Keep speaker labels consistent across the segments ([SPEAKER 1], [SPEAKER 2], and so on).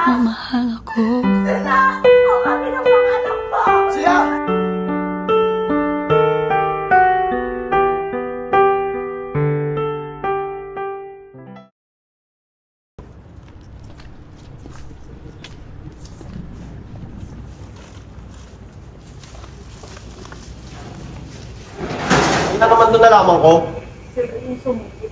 [SPEAKER 1] mo mahal ako.
[SPEAKER 2] Sila! Ang kami ng mga anak mo!
[SPEAKER 3] Siya! Ano naman doon nalaman ko?
[SPEAKER 2] Sila yung sumugod.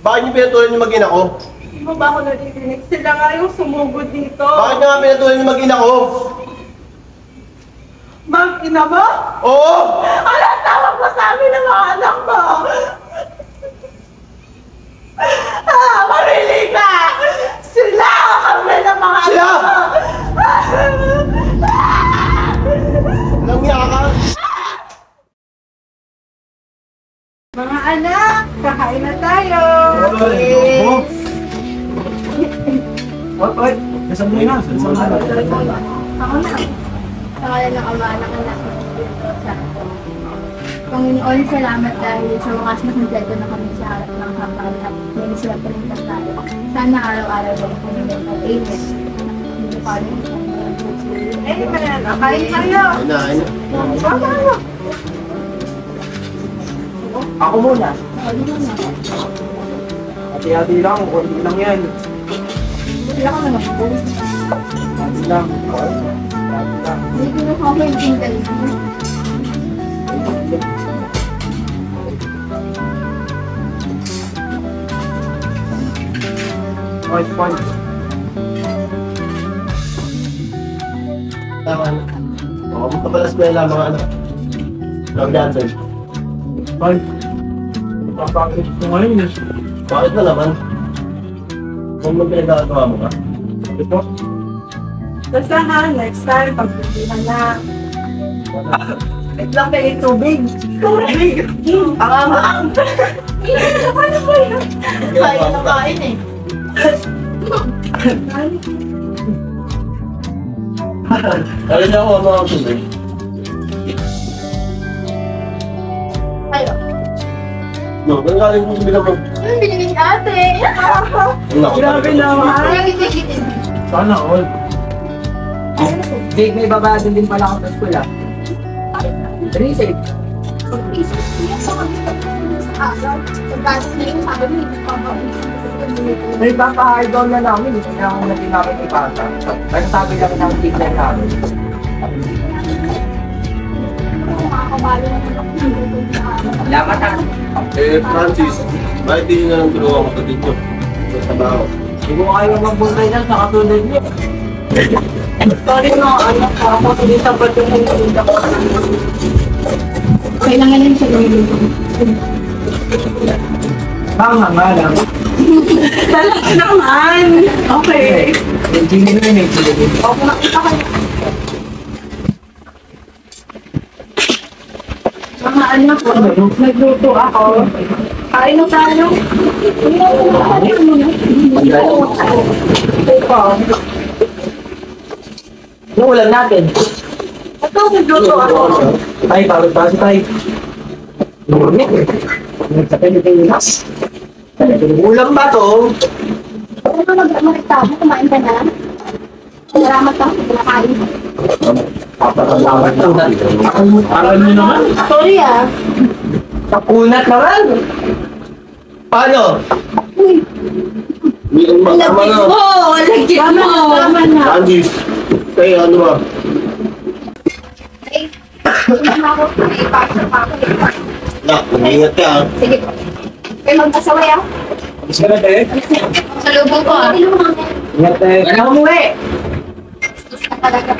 [SPEAKER 3] Bakit niyo pinatulan yung mag-ina ko?
[SPEAKER 2] Hindi mo ba ako naririnig? Sila nga yung sumugod dito.
[SPEAKER 3] Bakit niyo nga pinatulan yung mag-ina ko?
[SPEAKER 2] Mag-ina mo?
[SPEAKER 3] Oo!
[SPEAKER 2] Ano tawag mo sa amin ng mga anak mo? Mamili ka! Sila ang kami ng mga
[SPEAKER 3] Sila!
[SPEAKER 2] anak mo!
[SPEAKER 3] Walang niya ka?
[SPEAKER 2] Mga anak, kakain na tayo!
[SPEAKER 3] Oy, nasa mo na?
[SPEAKER 4] Ako na. Sa ngalan ng Ama, ng Anak, ng Espiritu Santo. Panginoon, salamat dahil sa wakas na kumpleto na kami sa harap ng kapal at may sila pa rin tayo. Sana araw-araw ay Panginoon at Amen. Hindi pa rin sa
[SPEAKER 2] Amen! Kain tayo!
[SPEAKER 3] Ayun na, ayun na.
[SPEAKER 2] Tayo!
[SPEAKER 5] Ako muna.
[SPEAKER 4] na.
[SPEAKER 5] Hati-hati lang, konti lang yan.
[SPEAKER 4] Wala ka naman po.
[SPEAKER 5] Hati lang. Hati lang.
[SPEAKER 4] Hindi ko na ako yung tinggal.
[SPEAKER 5] Point.
[SPEAKER 3] Tama na. Oo, magpapalas ko yung mga ano. Love dancer.
[SPEAKER 5] Ay, napapakit ko ngayon eh.
[SPEAKER 3] Bakit na naman? Kung mo pinagkakatawa mo ka?
[SPEAKER 5] Ito po.
[SPEAKER 2] Basta ha, next time, pagpipila na. Wait lang kayo tubig. Tubig! Pangamang! Ano ba yun? Kaya na kain eh.
[SPEAKER 3] Kaya niya ako mga tubig.
[SPEAKER 4] Ayo.
[SPEAKER 3] No, kung galing mo bilang mo.
[SPEAKER 4] Ano binigay ni ate?
[SPEAKER 2] Grabe naman.
[SPEAKER 4] Nagigit-gitin.
[SPEAKER 5] Sana all. Jake, may babayaran din pala ako sa school ah. Reset.
[SPEAKER 4] Pag-isip niya sa kanila sa araw. Pagkasi na yung sabi mo, hindi pa ba?
[SPEAKER 5] May papahard down na namin eh. Kaya ako naging namin ipata. Nagsabi lang ng tignan namin.
[SPEAKER 4] Makakabalo na ng
[SPEAKER 5] Salamat ah.
[SPEAKER 3] Francis, bakit di nyo na lang tulungan ko ito dito? Sa trabaho.
[SPEAKER 5] Hindi ko kayo magbuntay na sa katulad niyo.
[SPEAKER 2] Sorry mga anak ko. Ako hindi sa ba't yung hindi ko.
[SPEAKER 4] kailangan din siya gawin.
[SPEAKER 5] Tama nga lang.
[SPEAKER 2] Talaga naman. Okay.
[SPEAKER 5] Hindi nyo na yung
[SPEAKER 2] Okay, nakita kayo. Mga anak ko, nagluto ako. Kain na tayo.
[SPEAKER 5] yung ulan natin.
[SPEAKER 2] Ito, nagluto ako.
[SPEAKER 5] Tay, pagod pa si Tay. Nagsapay nito yung nas.
[SPEAKER 3] Ulam ba to?
[SPEAKER 4] Kung ka mag-rektabo, kumain ka na. Salamat ka sa pinakain.
[SPEAKER 5] Papasalamat lang na. Aral nyo naman.
[SPEAKER 4] Sorry ah.
[SPEAKER 5] Kapunat naman.
[SPEAKER 3] Paano?
[SPEAKER 4] Uy,
[SPEAKER 3] Tama na.
[SPEAKER 4] lagyan mo. Tama na.
[SPEAKER 3] Francis, kaya ano ba?
[SPEAKER 4] Ay, hindi na ako. May pasok pa ako.
[SPEAKER 3] Nak, mag-ingat ka ah.
[SPEAKER 4] Sige po. Kayo magpasaway ah.
[SPEAKER 5] Tapos ka na tayo.
[SPEAKER 4] Sa lubong ko ah.
[SPEAKER 5] Ingat tayo. Kaya umuwi.
[SPEAKER 4] Talaga.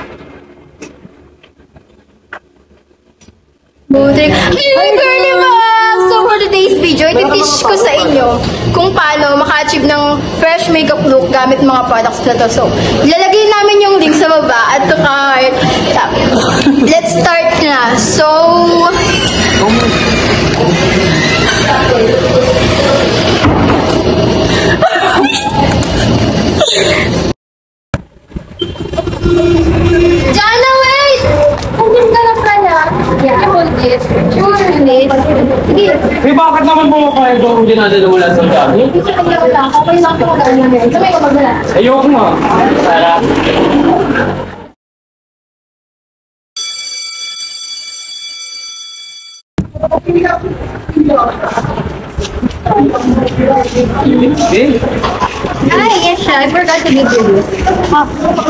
[SPEAKER 4] Butik. Ay, girly Max! So for today's video, iti-teach ko sa inyo kung paano maka-achieve ng fresh makeup look gamit mga products na to. So, ilalagay namin yung link sa baba at to cart. Let's start na. So, Jana, wait! Andun ka na pala. Yeah. You hold this. Your name. please. Sige.
[SPEAKER 1] Eh, bakit naman pumapayag daw kung dinadala wala sa dami?
[SPEAKER 4] Hindi sa kanya wala. Okay lang po magana na yun. Sabay ko magana.
[SPEAKER 1] Ayoko nga. Sarap. Eh,
[SPEAKER 4] Ay, yes siya. I forgot to give you this.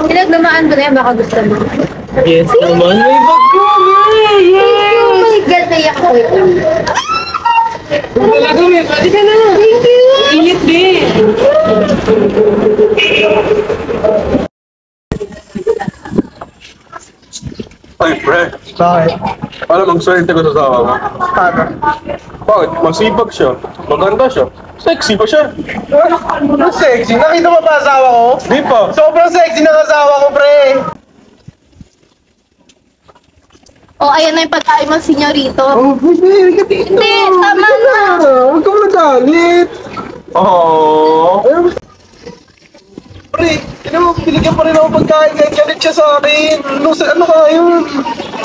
[SPEAKER 4] Pinagdamaan ko na yan. Baka gusto mo.
[SPEAKER 1] yes naman. May bag ko.
[SPEAKER 4] Thank you. Oh my God. Naiyak ko. Wait lang.
[SPEAKER 1] Talaga, may pwede ka na.
[SPEAKER 4] Thank you.
[SPEAKER 1] Init din.
[SPEAKER 3] Ay, pre.
[SPEAKER 5] Bakit?
[SPEAKER 3] Alam, mag-swerte ko sa asawa mo.
[SPEAKER 5] Paano?
[SPEAKER 3] Bakit? Masipag siya. Maganda siya. Sexy pa siya.
[SPEAKER 5] Ano sexy? Nakita mo ba asawa ko?
[SPEAKER 3] Di pa.
[SPEAKER 5] Sobrang sexy ng asawa ko, pre!
[SPEAKER 4] Oh, ayan na yung pagkain mo, senyorito.
[SPEAKER 5] Oh, hindi ka dito.
[SPEAKER 4] Hindi, tama na.
[SPEAKER 5] Huwag ka magalit.
[SPEAKER 3] Oh.
[SPEAKER 5] Pre, binigyan pa rin ako pagkain kahit galit siya sa akin. Ano ka yun?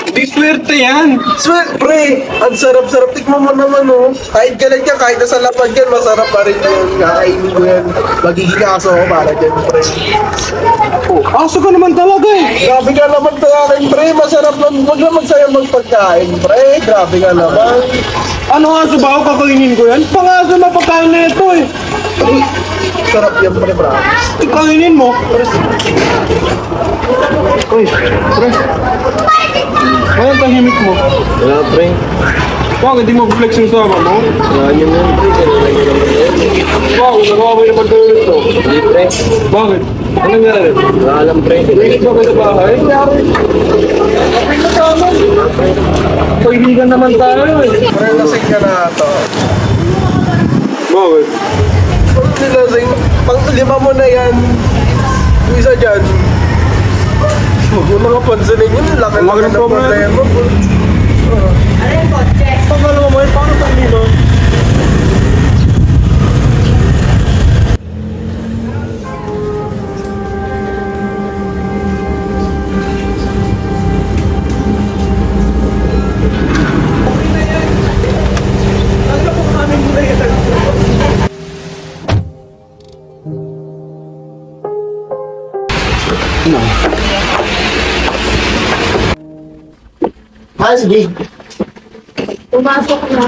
[SPEAKER 3] Di swerte yan.
[SPEAKER 5] Sweet, pre, ang sarap-sarap. Tikman mo naman, oh. Kahit galit ka, kahit nasa lapad yan, masarap pa rin yun. Kakainin ko yan. Magiging aso ako para dyan, pre.
[SPEAKER 3] Aso ka naman talaga eh.
[SPEAKER 5] Grabe ka naman sa akin, pre. Masarap lang. Huwag naman sa'yo magpagkain, pre. Grabe ka naman.
[SPEAKER 3] Ano aso ba ako kakainin ko yan? Pangaso na pagkain na ito eh.
[SPEAKER 5] Sarap yan, pre, bro.
[SPEAKER 3] Kainin mo. Uy, pre. Ano ang tahimik mo?
[SPEAKER 5] Wala, pre.
[SPEAKER 3] Bakit di mo flex yung sama mo?
[SPEAKER 5] Wala yun yan, pre. Kailangan nyo naman yan.
[SPEAKER 3] Bakit? Nakakabay naman tayo ito.
[SPEAKER 5] Hindi, pre.
[SPEAKER 3] Bakit? Anong nangyari?
[SPEAKER 5] Wala alam, pre.
[SPEAKER 3] Wait ba kayo sa bahay? Okay na tama. Paibigan naman tayo eh.
[SPEAKER 5] Pre, lasing ka na ito.
[SPEAKER 3] Bakit?
[SPEAKER 5] Pag nilasing, pang lima mo na yan. Yung isa dyan. Huwag mo mga pansinin yun. Laki
[SPEAKER 3] Ang laki ng
[SPEAKER 5] ng
[SPEAKER 3] problema.
[SPEAKER 5] problema.
[SPEAKER 4] Ano yung kotse?
[SPEAKER 3] Pagkala mo yun, paano pag dito?
[SPEAKER 5] Sige.
[SPEAKER 4] Pumasok na.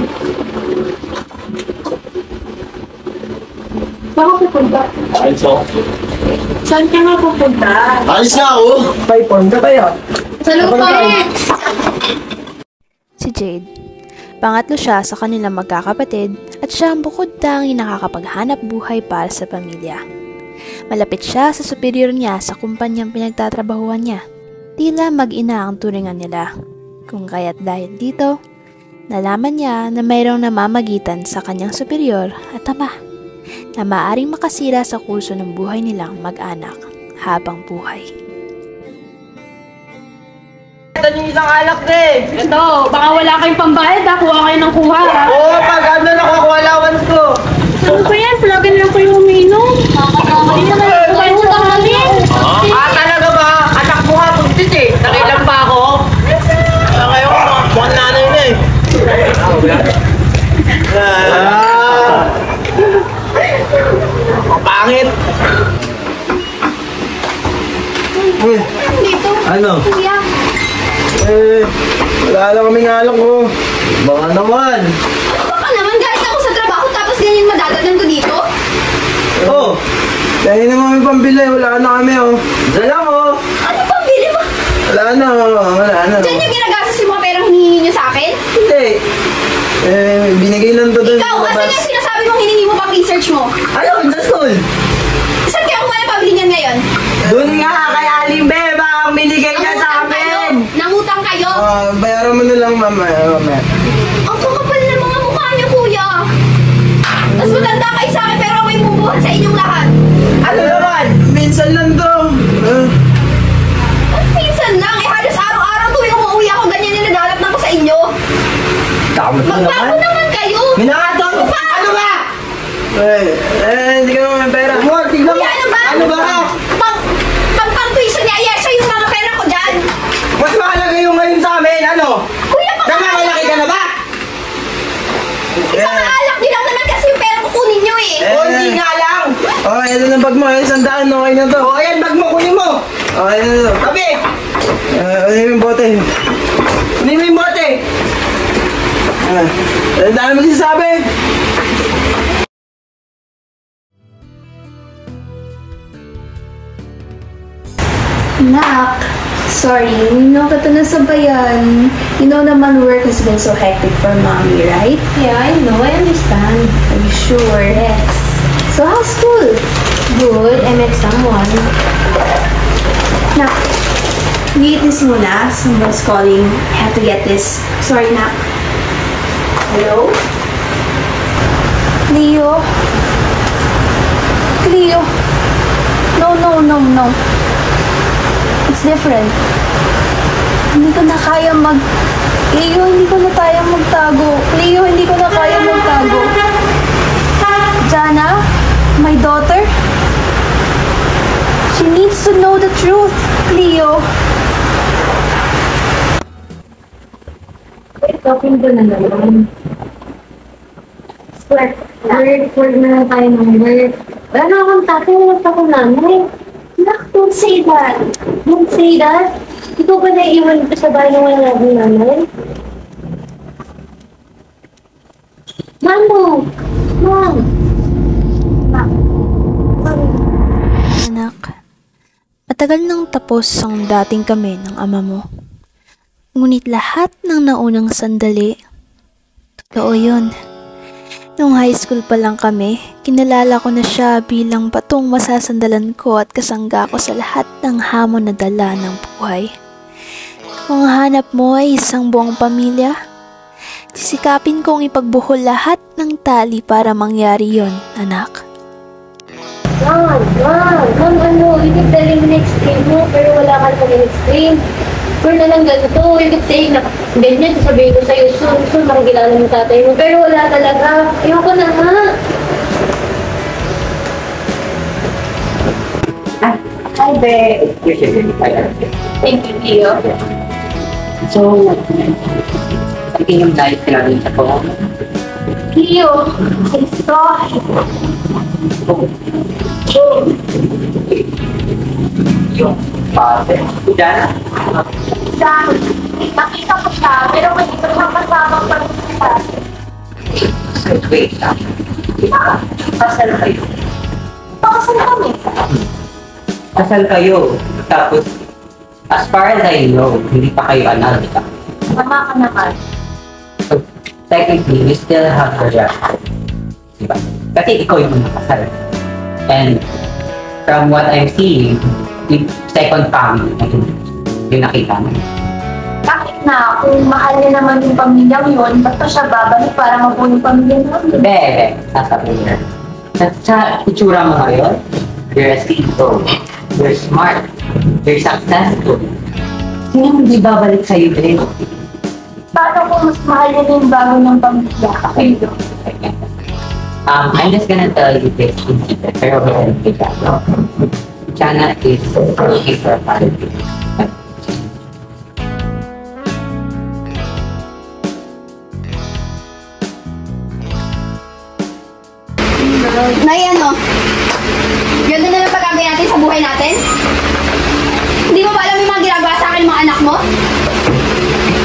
[SPEAKER 4] Saan ka pupunta?
[SPEAKER 1] Ayos ako.
[SPEAKER 4] Saan ka nga pupunta?
[SPEAKER 5] Alis na ako. May form ka tayo.
[SPEAKER 4] Sa lupa eh!
[SPEAKER 6] Si Jade. Pangatlo siya sa kanilang magkakapatid at siya ang bukod tanging nakakapaghanap buhay para sa pamilya. Malapit siya sa superior niya sa kumpanyang pinagtatrabahuan niya. Tila mag-ina ang turingan nila. Kung kaya't dahil dito, nalaman niya na mayroong namamagitan sa kanyang superior at ama na maaaring makasira sa kurso ng buhay nilang mag-anak habang buhay.
[SPEAKER 5] Ito yung isang alak na eh.
[SPEAKER 4] Ito, baka wala kayong pambayad ha. Kuha kayo ng kuha ha.
[SPEAKER 5] Oo, pag ano nakakuha allowance ko.
[SPEAKER 4] Ano ba yan? Palagi lang kayo umiinom. Hindi naman kayo utang namin.
[SPEAKER 5] Talaga ba? Anak mo nga, puntis eh. Nakilang pa ako. Ngayon, buwan nanay na eh. Pangit.
[SPEAKER 4] Dito.
[SPEAKER 5] Ano?
[SPEAKER 4] Kuya.
[SPEAKER 5] Wala lang kaming alak ko. Baka naman.
[SPEAKER 4] Baka naman galit ako sa trabaho tapos ganyan madadagdan ko dito.
[SPEAKER 5] Oh, dahil na kami pambili. Wala na kami oh. Isa lang oh.
[SPEAKER 4] Ano pang bili mo?
[SPEAKER 5] Wala na oh. Wala na.
[SPEAKER 4] Diyan yung ginagastos yung mga perang hinihingi nyo sa akin?
[SPEAKER 5] Hindi. Binigay lang to doon.
[SPEAKER 4] Ikaw, asan yung sinasabi mong hinihingi mo pang research mo?
[SPEAKER 5] Ayaw, sa school.
[SPEAKER 4] Saan kaya kung ano pabili niyan ngayon?
[SPEAKER 5] Doon nga, kay Aling Beba ang binigay niya sa amin.
[SPEAKER 4] Nangutang kayo?
[SPEAKER 5] Bayaran mo na lang mamaya.
[SPEAKER 4] Ang kakapal na mga mukha niyo, kuya. Mas matanda kayo sa akin pero ako'y bubuhat sa inyong lahat.
[SPEAKER 5] Ano naman? Minsan lang to.
[SPEAKER 4] At minsan lang, halos araw-araw tuwing umuwi ako, ganyan yung naglalapnan ko sa inyo.
[SPEAKER 5] Takot mo
[SPEAKER 4] Magbago naman kayo.
[SPEAKER 5] Minakatong! Ano ba? Hindi ka naman may pera. Tignan mo.
[SPEAKER 4] Kuya, ano ba?
[SPEAKER 5] Ano ba?
[SPEAKER 4] Pang-tuition ni Ayesha yung mga pera ko dyan.
[SPEAKER 5] Mas mahalaga yung ngayon sa amin, ano?
[SPEAKER 4] Kuya,
[SPEAKER 5] Namamalaki ka na ba?
[SPEAKER 2] Sandali nga lang.
[SPEAKER 3] Okay, ito na bag mo. Ayan, 100. Okay na to.
[SPEAKER 2] O, ayan, bag mo, kunin mo.
[SPEAKER 3] Okay na to.
[SPEAKER 2] Tabi.
[SPEAKER 3] Ano yung bote?
[SPEAKER 2] Kunin mo yung bote.
[SPEAKER 3] Ang dami mo sinasabi.
[SPEAKER 4] Nak, sorry, no ka to nasabayan. You know naman work has been so hectic for mommy, right?
[SPEAKER 7] Yeah, I know. I understand.
[SPEAKER 4] Are you sure?
[SPEAKER 7] Yes.
[SPEAKER 4] So how's school?
[SPEAKER 7] Good. I met someone.
[SPEAKER 4] Nak, read this muna. Someone's calling. I have to get this. Sorry, Nak. Hello? Cleo? Cleo? No. It's different. Hindi ko na kaya Cleo, hindi ko na kaya magtago. Cleo, hindi ko na kaya magtago. Jana, my daughter, she needs to know the truth, Cleo.
[SPEAKER 7] Talking to na naman. Work na lang tayo ng work. Wala na akong tatay, wala ako nanay. Nak, don't say that. Don't say that. Ikaw ba naiiwan ko sa bahay ng wala akong nanay? Mamo! Mom!
[SPEAKER 6] Anak, matagal nang tapos ang dating kami ng ama mo. Ngunit lahat ng naunang sandali, totoo yun. Noong high school pa lang kami, kinalala ko na siya bilang patong masasandalan ko at kasangga ko sa lahat ng hamon na dala ng buhay. Kung hanap mo ay isang buong pamilya, sisikapin kong ipagbuhol lahat ng tali para mangyari yon, anak.
[SPEAKER 7] Mom, ano, you keep telling me na-explain mo, pero wala ka naman na-explain. Or na lang ganito, you keep saying na ganyan, sasabihin ko sa'yo, soon, makikilala mo tatay mo, pero wala talaga. Ayoko na nga.
[SPEAKER 2] Hi, Be.
[SPEAKER 7] Thank you, Tio.
[SPEAKER 2] So, sige yung life natin sa ko.
[SPEAKER 7] Tio, sorry.
[SPEAKER 2] Yung father. Diyan.
[SPEAKER 7] Sam, nakita ko siya, pero hindi ko siya kasama pag-isa.
[SPEAKER 2] Wait lang. Kasal kayo.
[SPEAKER 7] Pakasal kami.
[SPEAKER 2] Kasal kayo. Tapos, as far as I know, hindi pa kayo anak, di ba?
[SPEAKER 7] Mama ka naman.
[SPEAKER 2] So, technically, you still have the right. Diba? Kasi ikaw yung nakasal. And from what I'm seeing, yung second family na yung nakita mo.
[SPEAKER 7] Bakit na? Kung mahal niya naman yung pamilyang yun, ba't pa siya babalik para mabuo yung pamilya namin?
[SPEAKER 2] Bebe, sasabihin niya. Sa itsura mo ngayon, you're a CEO. You're smart. You're successful. Sino hindi babalik sa'yo din?
[SPEAKER 7] Paano kung mas mahal niya yung bago ng pamilya?
[SPEAKER 2] Okay. I'm just gonna tell you this in secret, pero we'll take that. Jana is looking for a family.
[SPEAKER 4] Nay, ano? Ganda na lang pag-abay natin sa buhay natin? Hindi mo ba alam yung mga ginagawa sa akin ng mga anak mo?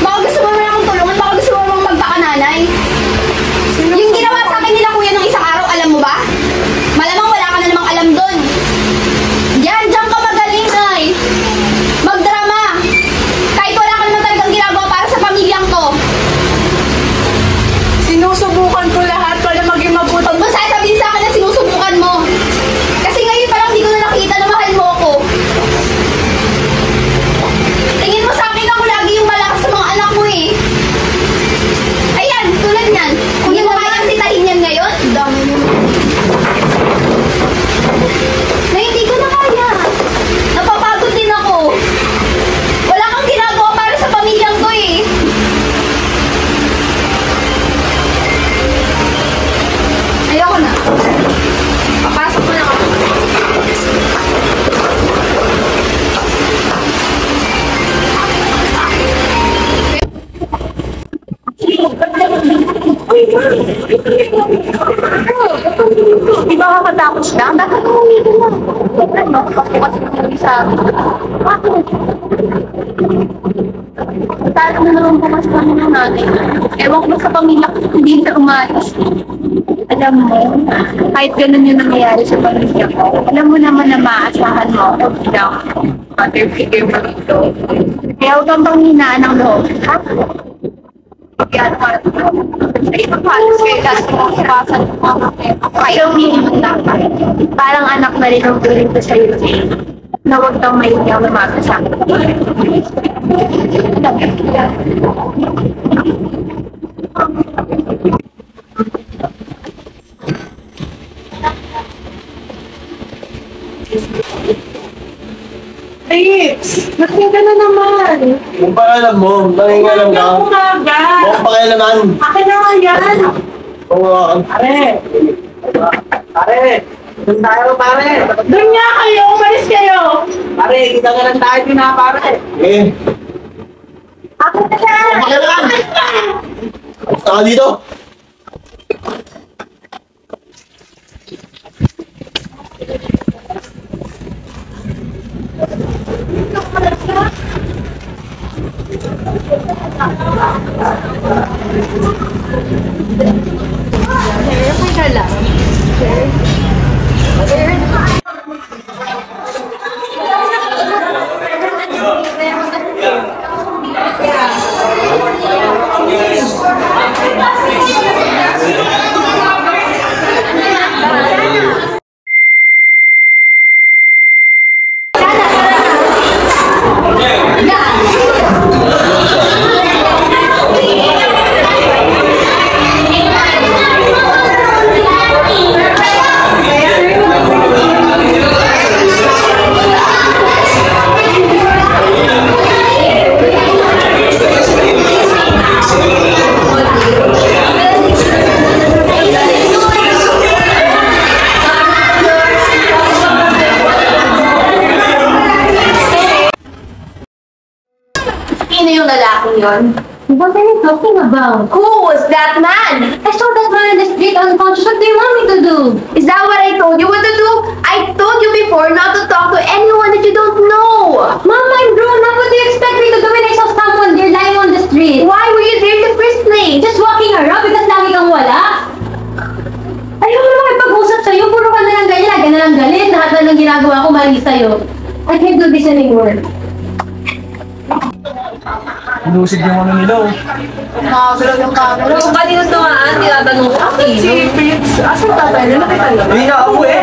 [SPEAKER 4] Baka gusto mo naman akong tulungan, baka gusto mo naman magpakananay. Yung ginawa sa akin nila kuya ng isang araw, alam mo ba? Malamang wala ka na namang alam dun. Diyan ka magaling, Nay. Magdrama. Kahit wala ka naman talagang ginagawa para sa pamilyang to.
[SPEAKER 8] Sinusubukan ko lahat para maging mabuti.
[SPEAKER 4] Huwag mo sasabihin sa akin na sinusubukan mo. Kasi ngayon pa lang di ko na nakita na mahal mo ako. Tingin mo sa akin ako lagi yung malakas sa mga anak mo eh. Ayan, tulad niyan. Kung hindi mo kayang sitahin yan ngayon, dami mo. Na hindi ko na kaya. Napapagod din ako. Wala kang ginagawa para sa pamilyang to eh. Ayoko na. Papasok ko na ako.
[SPEAKER 8] Di ba
[SPEAKER 7] matatapos na, dapat umitin na. Ano, pagbukas ng isa. Bakit? Tayo na naman bukas pa ng nanay. Ewan ko sa pamilya ko, hindi na umalis. Alam mo, kahit ganun yung nangyayari sa pamilya ko, alam mo naman na maaasahan mo ako bilang mother figure mo dito. Kaya huwag kang panghinaan ng loob, ha? Kaya sa ibang halos kayo lahat mo kapasan ng mga kapit. Ayaw niyo lang. Parang anak na rin ang tuloy ko sa iyo. Na huwag kang mahiyaw na makasabi.
[SPEAKER 8] Tits! Lasing ka na naman!
[SPEAKER 5] Kung pakialam mo, nangingalam ka.
[SPEAKER 8] Huwag mo agad!
[SPEAKER 5] Huwag pakialaman.
[SPEAKER 8] Akin na nga yan!
[SPEAKER 3] Pare! Pare! Doon tayo, pare!
[SPEAKER 8] Doon nga kayo! Umalis kayo!
[SPEAKER 3] Pare, kita nga lang tayo na, pare!
[SPEAKER 5] Eh,
[SPEAKER 8] Akin na yan!
[SPEAKER 5] pakialaman! Saka dito!
[SPEAKER 7] Sino yung lalaking yun? What are you talking about? Who was that man? I saw that man in the street unconscious. What do you want me to do? Is that what I told you what to do? I told you before not to talk to anyone that you don't know. Mama, I'm grown up. What do you expect me to do when I saw someone there lying on the street? Why were you there in the first place? Just walking around because lagi kang wala? Ayaw mo naman ipag-usap sa'yo. Puro ka na lang ganyan. Lagi na lang galit. Lahat na lang ginagawa ko mali sa'yo. I can't do this anymore.
[SPEAKER 3] Inusid yung ano nila, oh.
[SPEAKER 8] Makagalaw yung camera.
[SPEAKER 7] Kung kanino tumaan, tinatanong ko
[SPEAKER 8] Asan si Prince? Asan tatay? Nakita niyo?
[SPEAKER 3] Hindi na ako eh.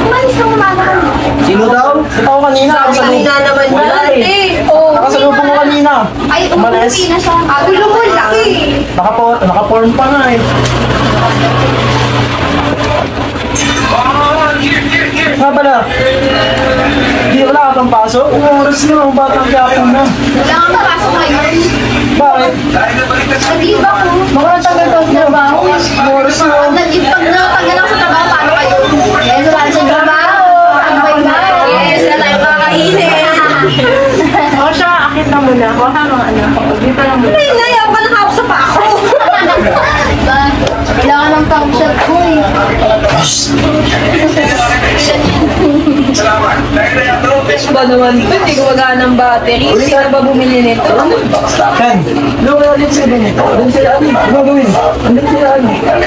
[SPEAKER 7] Umalis na umama ka.
[SPEAKER 3] Sino daw? Ako kanina.
[SPEAKER 7] Kanina naman
[SPEAKER 3] Wala
[SPEAKER 7] yan,
[SPEAKER 3] eh.
[SPEAKER 7] Oo.
[SPEAKER 3] Nakasalubong ko kanina.
[SPEAKER 7] Ay,
[SPEAKER 3] Umalis.
[SPEAKER 7] umuwi na siya. Gulo mo lang.
[SPEAKER 3] Naka-porn pa nga eh. Nga pala. Hindi wala ka pang pasok? Oras na, ang batang yapon na.
[SPEAKER 7] Wala kang pasok ngayon.
[SPEAKER 3] Bakit?
[SPEAKER 7] Nag-leave ako.
[SPEAKER 3] Makakatagal ka sa trabaho. Oras na.
[SPEAKER 7] Nag-leave pag natanggal ako sa trabaho, paano kayo? Yes, wala sa trabaho. Ano ba yun? Yes, wala tayong kakainin.
[SPEAKER 8] O siya, akit na muna ako. Ha, mga anak ko. Dito lang muna.
[SPEAKER 7] Ay, nayapan na sa pa ako. Kailangan ng pang shot ko eh.
[SPEAKER 8] Ba naman ito? Hindi ko magana ng battery. Sino ba bumili nito?
[SPEAKER 3] Ken, ano wala din sila nito? Doon sila ano? Ano gawin? Ano sila ano? Ano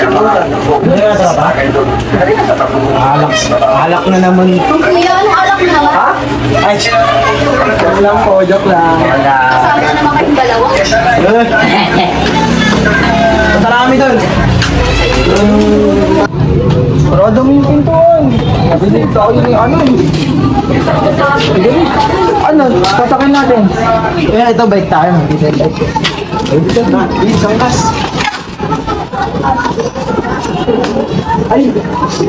[SPEAKER 3] na ba? Alak na naman ito.
[SPEAKER 7] Kuya, anong alak na naman?
[SPEAKER 3] Ha? Ay, joke lang po, joke lang.
[SPEAKER 7] Kasama na naman kayong dalawa.
[SPEAKER 3] Marami doon. Parada mo yung pintuan. Sabi dito, ako yung ano eh. Sige, ano, pasakin natin. Kaya ito, bike tayo. Dito yung bike. Dito na, dito sa kas. Ay,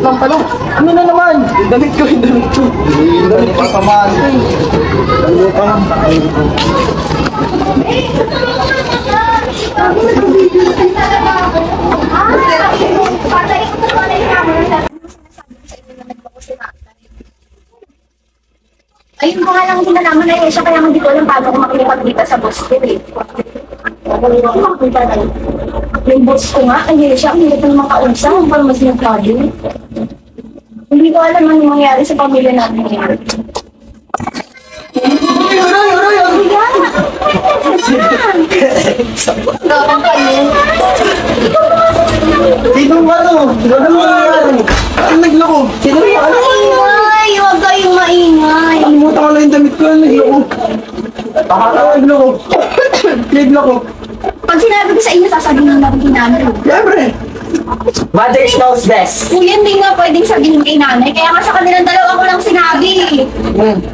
[SPEAKER 3] lang pala. Ano na naman? Yung damit ko, yung damit ko. Yung damit ko, pamaan ko eh. Ano pa lang?
[SPEAKER 7] Ayun ko nga lang hindi nalaman na siya, kaya hindi ko alam paano ko makikipagkita sa boss ko eh. Yung boss ko nga, ay siya, hindi ko naman kaunsa, parang mas nagkado.
[SPEAKER 4] Hindi ko alam ano mangyari sa pamilya namin ngayon.
[SPEAKER 3] Sino ba to? Ano naglako? Sino ba?
[SPEAKER 4] Maingay! Huwag kayong maingay!
[SPEAKER 3] Alimutan ko lang yung damit ko. Naglako. Baka ka naglako. Naglako.
[SPEAKER 4] Pag sinabi ko sa inyo, sasabihin na rin namin.
[SPEAKER 3] Siyempre.
[SPEAKER 2] Mother knows best.
[SPEAKER 4] Kuya, hindi nga pwedeng sabihin kay nanay. Kaya nga sa kanilang dalawa ko lang sinabi.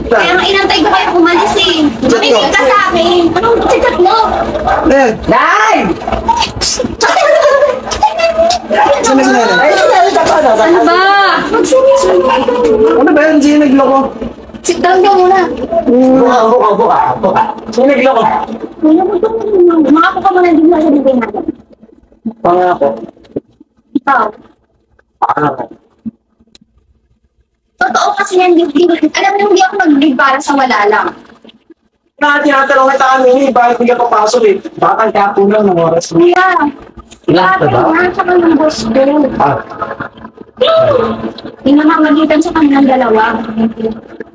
[SPEAKER 4] Kaya nga inantay ko kayo umalis eh. Makinig ka sa akin. Anong chat mo?
[SPEAKER 2] Nay!
[SPEAKER 3] Sino si nanay?
[SPEAKER 4] Ano ba? Magsinis mo.
[SPEAKER 3] Ano ba yan? Sino naglako?
[SPEAKER 4] Sit down ka muna.
[SPEAKER 2] Buka. Sino naglako?
[SPEAKER 4] Kuya, mga po ka muna hindi mo sabihin kay nanay.
[SPEAKER 2] Pangako.
[SPEAKER 4] Ikaw. Totoo kasi yan, alam mo, hindi ako mag-give para sa wala lang.
[SPEAKER 3] Tinatanong kita kami, bakit hindi ka papasok eh? Baka kapulang ng oras mo.
[SPEAKER 4] Kuya,
[SPEAKER 2] Lahat
[SPEAKER 4] grabe
[SPEAKER 2] ba?
[SPEAKER 4] nga, tsaka ng boss ko. Yung namamagitan sa kanilang dalawa.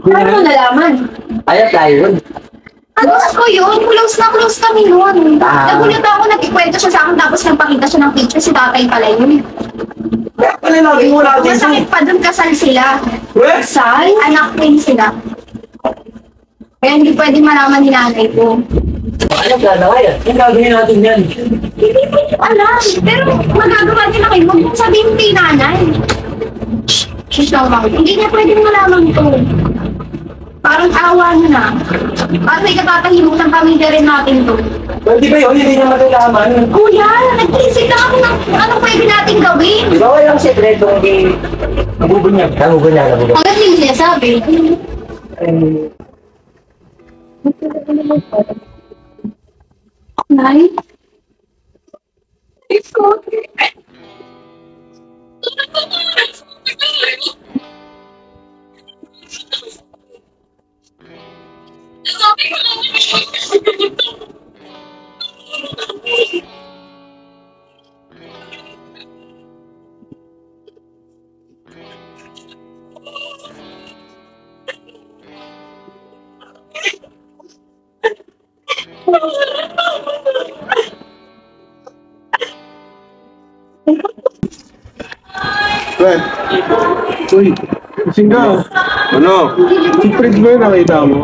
[SPEAKER 4] Paano mo nalaman?
[SPEAKER 2] Ayat tayo.
[SPEAKER 4] Ano ko yun? Close kami nun. Nagulat ako, nag-ikwento siya sa akin, tapos nagpakita siya ng picture, si tatay pala yun.
[SPEAKER 3] Kaya pala lagi mo natin.
[SPEAKER 4] Masakit pa dun, kasal sila.
[SPEAKER 3] Kasal?
[SPEAKER 4] Anak din sila. Kaya hindi pwede malaman ni nanay ko.
[SPEAKER 2] Ano gano'n yan? Yung gagawin natin yan.
[SPEAKER 4] Hindi ko alam, pero magagawa nila kayo. Huwag mong sabihin kay nanay. Hindi niya pwedeng malaman ito. Parang awa niya na. Parang may katatahimutan pamilya rin natin to.
[SPEAKER 3] Hindi ba yun? Hindi niya matalaman.
[SPEAKER 4] Kuya, nag-isip lang ako ng anong pwede natin gawin.
[SPEAKER 2] Di ba walang sekreto hindi nabubunyag? Nabubunyag.
[SPEAKER 4] Hanggang hindi niya sabi. Nay? Ikaw.
[SPEAKER 5] Fred. Uy, gising ka. Ano? Si Fred ba yun nakita mo?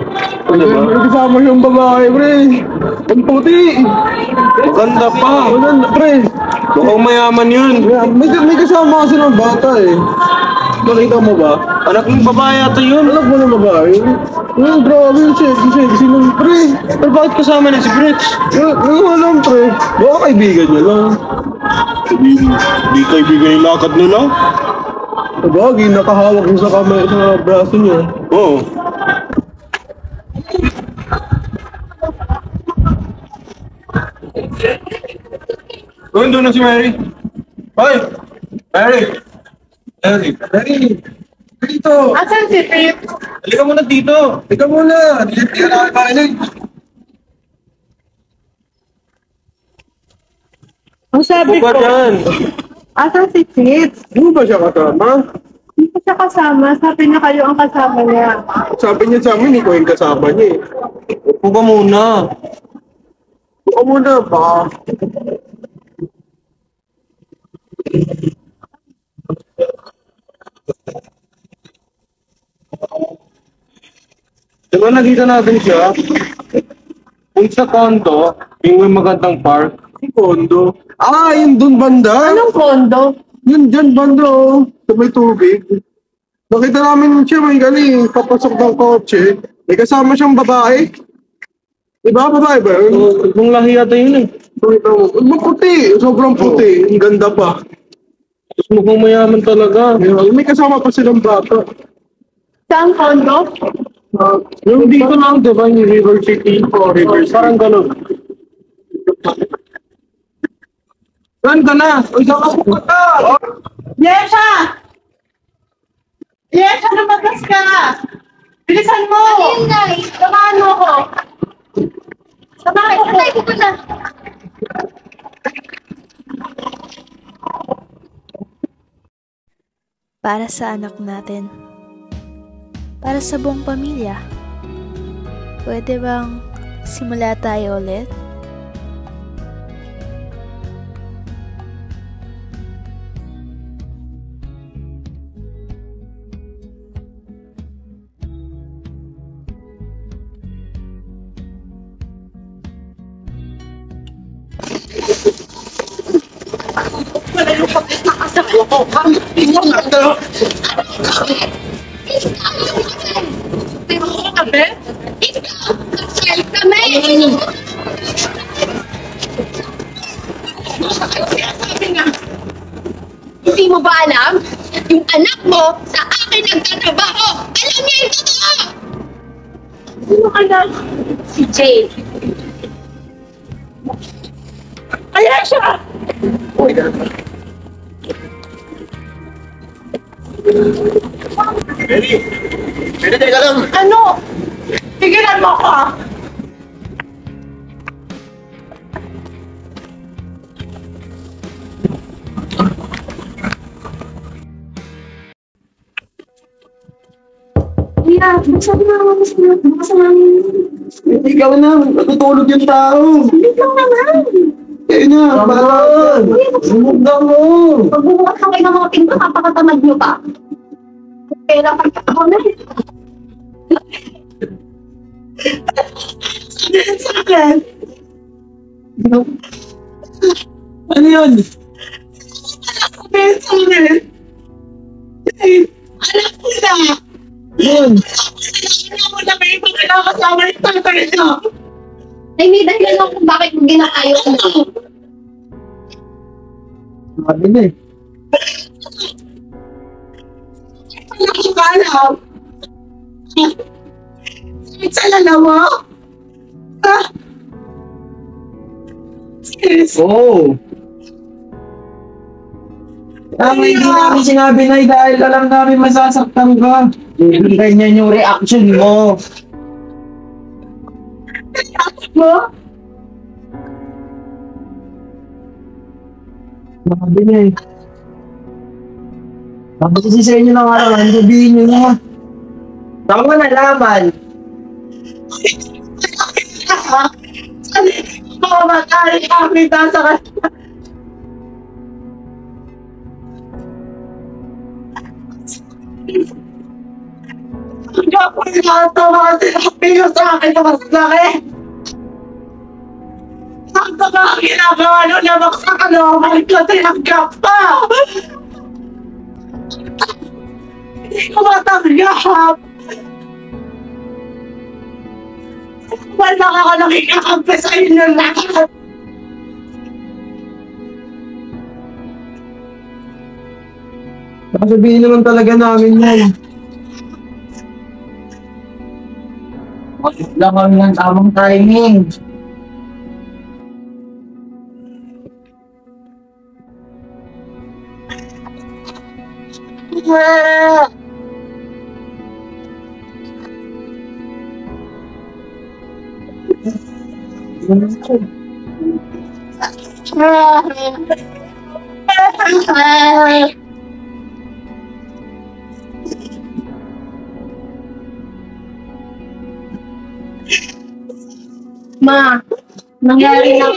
[SPEAKER 5] Ano ba? May kasama yung babae, pre. Ang puti. Maganda pa. Maganda, pre. Mukhang mayaman yun. May kasama kasi ng bata eh. Nakita mo ba? Anak ng babae ata yun. Anak mo ng babae? Grabe yun siya. Gising ng pre. Pero bakit kasama niya si Fred? Hindi ko alam, pre. Baka kaibigan niya lang. Di kaibigan yung lakad nila? Sabagay, nakahawak mo sa kamay sa braso niya. Oo. Doon na si Mary. Hoy! Mary! Dito!
[SPEAKER 8] Asan si Pip?
[SPEAKER 5] Halika muna dito! Halika muna! Hindi ka nakakainig.
[SPEAKER 8] Ang sabi ko, asan si Fitz?
[SPEAKER 5] Hindi mo ba siya kasama?
[SPEAKER 8] Hindi ko siya kasama. Sabi niya kayo ang kasama niya.
[SPEAKER 5] Sabi niya sa amin, ikaw yung kasama niya eh. Upo ka muna. Upo ka muna ba? Diba nakita natin siya? Kung sa condo, yung may magandang park. Yung condo. Ah, yung dun banda?
[SPEAKER 8] Anong kondo?
[SPEAKER 5] Yun dyan banda oh. Sa may tubig. Nakita namin siya may galing. Papasok ng kotse. May kasama siyang babae. Diba babae ba yun? Ibang lahi yata yun eh. Puti. Sobrang puti. Ang ganda pa. Tapos mukhang mayaman talaga. May kasama pa silang bata.
[SPEAKER 8] Saan kondo?
[SPEAKER 5] Yung dito lang, diba? Yung River City. River City. Parang gano'n. Saan ka na? Uy, saan ka pupunta?
[SPEAKER 8] Yesha! Yesha, lumabas ka! Bilisan mo!
[SPEAKER 4] Ayun, Nay.
[SPEAKER 8] Samahan mo ako! Samahan mo
[SPEAKER 4] Patay
[SPEAKER 8] ako!
[SPEAKER 4] ko na.
[SPEAKER 6] Para sa anak natin. Para sa buong pamilya. Pwede bang simula tayo ulit?
[SPEAKER 7] Hindi mo ba alam? Yung anak mo sa akin nagtatrabaho. Alam niya yung totoo! Sino anak? Si Jay. Kaya siya!
[SPEAKER 5] Mary! Mary, teka lang!
[SPEAKER 7] Ano? Tigilan mo ako ah! Kuya, buksan mo naman mas buksan namin.
[SPEAKER 3] Ikaw na, natutulog yung tao.
[SPEAKER 7] Hindi lang naman.
[SPEAKER 3] Kaya na, parang. Bumugdang mo.
[SPEAKER 7] Pagbubukas lang kayo ng mga pinto, napakatamad nyo pa. Pera pagkakaw na. Sa akin.
[SPEAKER 3] Ano yun?
[SPEAKER 7] Sabihin sa akin. Alam ko na.
[SPEAKER 3] Yun.
[SPEAKER 7] Alam mo na may ibang kinakasama yung tatay niya. Ay, may dahilan lang kung bakit mo ginakayo ko.
[SPEAKER 3] Sabi na eh.
[SPEAKER 7] Alam ko ba alam? Sa lala mo? Ha? Sis?
[SPEAKER 3] Oo. Hindi namin sinabi na dahil alam namin masasaktan ka. Hindi ganyan yung reaction mo.
[SPEAKER 7] Mo?
[SPEAKER 3] Sabi na eh. Tapos isa inyo ng arawan, sabihin nyo na. Saan mo nalaman?
[SPEAKER 7] Sabi ko, mamatay kami sa kanila. Hindi ako nata mga sinabi nyo sa akin na mas laki. Ang mga ginagawa nyo na magsakalaman ko tinanggap pa. Hindi ko matanggap. Wala ako nakikampi sa inyo lahat.
[SPEAKER 3] Sabihin naman talaga namin yan. Bakit lang kami ng tamang timing?
[SPEAKER 7] Ma, nangyari na.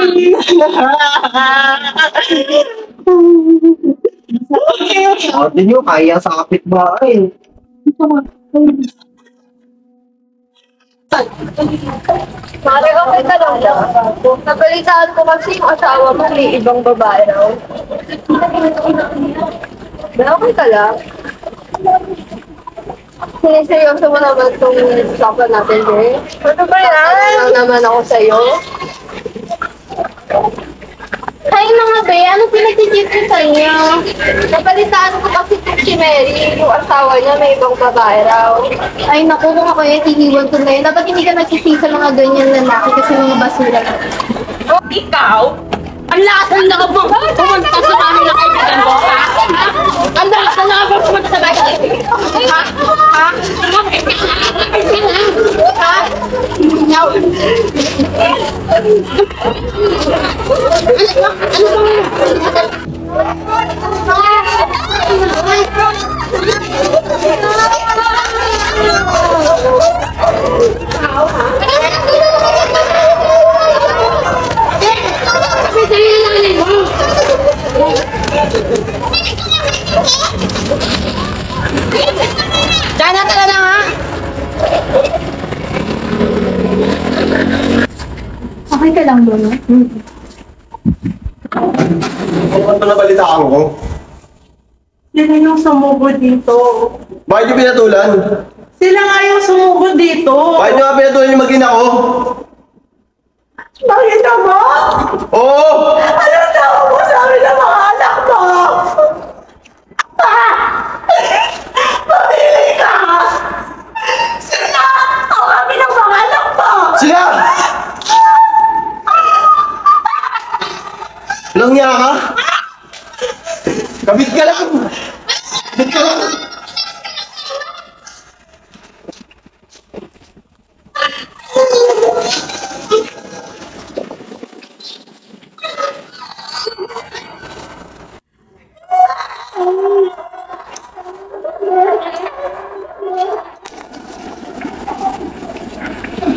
[SPEAKER 3] Ate nyo, kaya sa kapitbahay.
[SPEAKER 8] Mare, okay ka lang lang. Nabalitaan ko kasi yung asawa mo may ibang babae raw. Okay ka lang? Siniseryoso mo naman itong usapan natin, eh. Ano ba yan? Lang naman ako sa'yo.
[SPEAKER 7] Hay mga be, ano pinag-titip ko sa inyo?
[SPEAKER 8] Nabalitaan ko kasi si Mary, yung asawa niya may ibang babae raw.
[SPEAKER 7] Ay naku, kung ako yan, iniwan ko na yun. Dapat hindi ka nagsisisi sa mga ganyan lalaki kasi mga basura.
[SPEAKER 8] Oh, ikaw?
[SPEAKER 7] Ang lakas na ka po! Pumunta sa bahay na kaibigan mo, ha? Ang lakas na ka po pumunta sa bahay na kaibigan mo, ha? Ha? Ha? Now, ano ba?
[SPEAKER 8] Dana, tala na nga!
[SPEAKER 4] Okay ka lang, Lolo?
[SPEAKER 5] Ano na balitaan ko?
[SPEAKER 9] Sila yung sumugod dito.
[SPEAKER 5] Bakit yung pinatulan?
[SPEAKER 9] Sila nga yung sumugod dito.
[SPEAKER 5] Bakit nyo nga pinatulan yung mag-ina ko?
[SPEAKER 9] Bakit mo?
[SPEAKER 5] Oo!
[SPEAKER 9] Ano tao mo sa amin ng mga anak mo? Pamili ka! Sila ang kami ng mga anak mo!
[SPEAKER 5] Sila! Walang niya ka? Kabit ka lang! Kabit ka lang!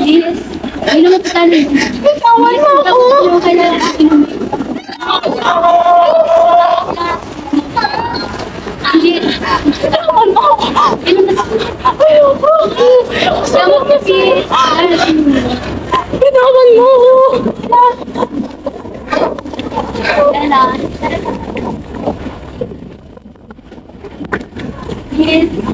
[SPEAKER 4] Yes. Ay, naman patalo.
[SPEAKER 8] Bitawan mo ako!
[SPEAKER 4] Yung kailangan inumin.
[SPEAKER 8] Bitawan mo ako! Ayoko!
[SPEAKER 4] Sama ko si...
[SPEAKER 8] Bitawan mo ako!
[SPEAKER 4] Yes.